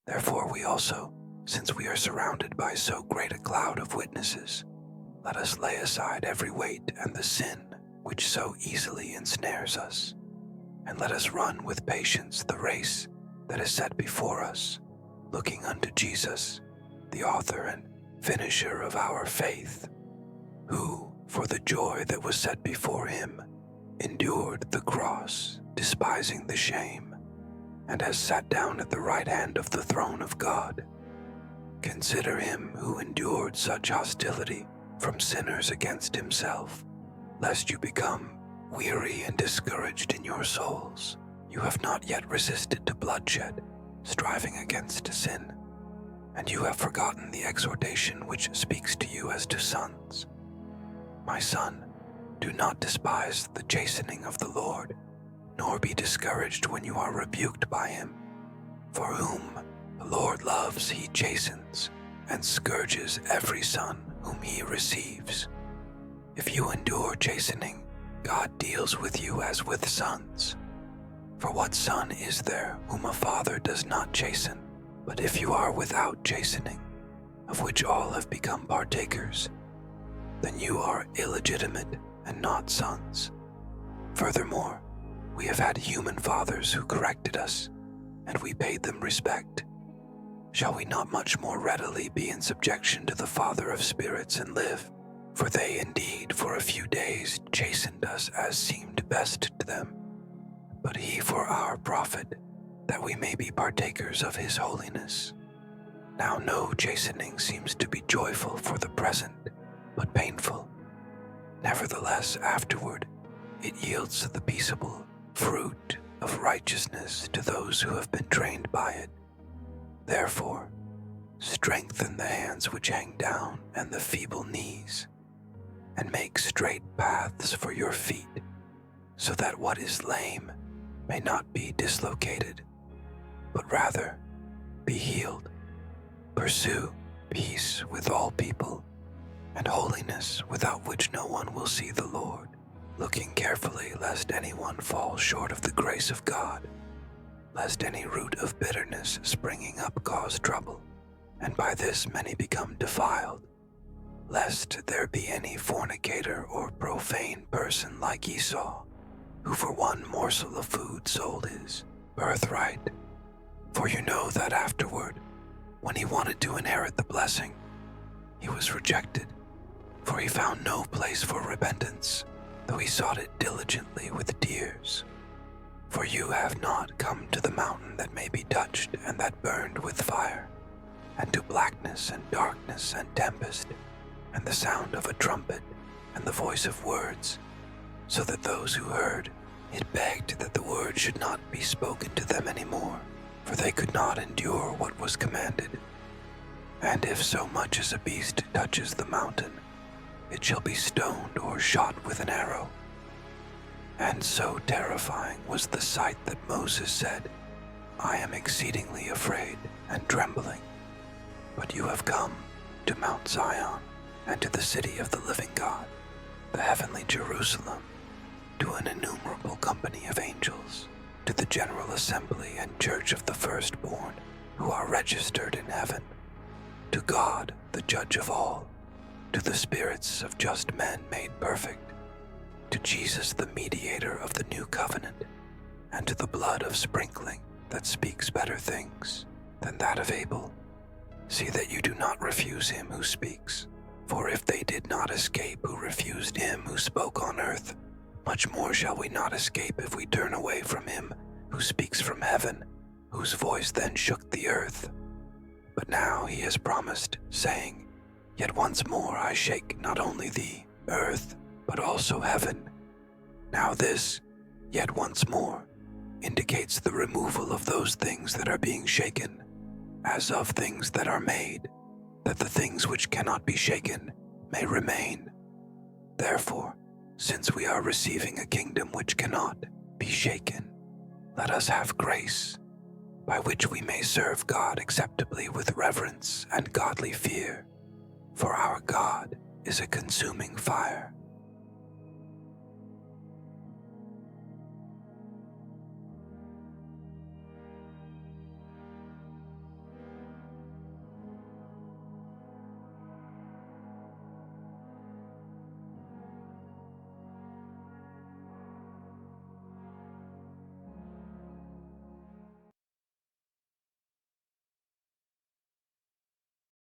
Therefore we also, since we are surrounded by so great a cloud of witnesses, let us lay aside every weight and the sin which so easily ensnares us, and let us run with patience the race that is set before us, looking unto Jesus, the author and finisher of our faith, who, for the joy that was set before him, endured the cross, despising the shame, and has sat down at the right hand of the throne of God. Consider him who endured such hostility from sinners against himself, lest you become weary and discouraged in your souls. You have not yet resisted to bloodshed, striving against sin, and you have forgotten the exhortation which speaks to you as to sons. My son, do not despise the chastening of the Lord, nor be discouraged when you are rebuked by him. For whom the Lord loves, he chastens, and scourges every son whom he receives. If you endure chastening, God deals with you as with sons. For what son is there whom a father does not chasten? But if you are without chastening, of which all have become partakers, then you are illegitimate and not sons. Furthermore, we have had human fathers who corrected us, and we paid them respect. Shall we not much more readily be in subjection to the Father of spirits and live? For they indeed for a few days chastened us as seemed best to them, but he for our profit, that we may be partakers of his holiness. Now no chastening seems to be joyful for the present, but painful. Nevertheless, afterward, it yields the peaceable fruit of righteousness to those who have been trained by it. Therefore, strengthen the hands which hang down and the feeble knees, and make straight paths for your feet, so that what is lame may not be dislocated, but rather be healed. Pursue peace with all people, and holiness, without which no one will see the Lord, looking carefully lest anyone fall short of the grace of God, lest any root of bitterness springing up cause trouble, and by this many become defiled, lest there be any fornicator or profane person like Esau, who for one morsel of food sold his birthright. For you know that afterward, when he wanted to inherit the blessing, he was rejected, for he found no place for repentance, though he sought it diligently with tears. For you have not come to the mountain that may be touched and that burned with fire, and to blackness and darkness and tempest, and the sound of a trumpet, and the voice of words, so that those who heard it begged that the word should not be spoken to them any more, for they could not endure what was commanded. And if so much as a beast touches the mountain, it shall be stoned or shot with an arrow. And so terrifying was the sight that Moses said, I am exceedingly afraid and trembling. But you have come to Mount Zion, and to the city of the living God, the heavenly Jerusalem, to an innumerable company of angels, to the general assembly and church of the firstborn who are registered in heaven, to God, the judge of all, to the spirits of just men made perfect, to Jesus, the mediator of the new covenant, and to the blood of sprinkling that speaks better things than that of Abel. See that you do not refuse him who speaks. For if they did not escape who refused him who spoke on earth, much more shall we not escape if we turn away from him who speaks from heaven, whose voice then shook the earth. But now he has promised, saying, Yet once more I shake not only the earth, but also heaven. Now this, yet once more, indicates the removal of those things that are being shaken, as of things that are made, that the things which cannot be shaken may remain. Therefore, since we are receiving a kingdom which cannot be shaken, let us have grace, by which we may serve God acceptably with reverence and godly fear. For our God is a consuming fire.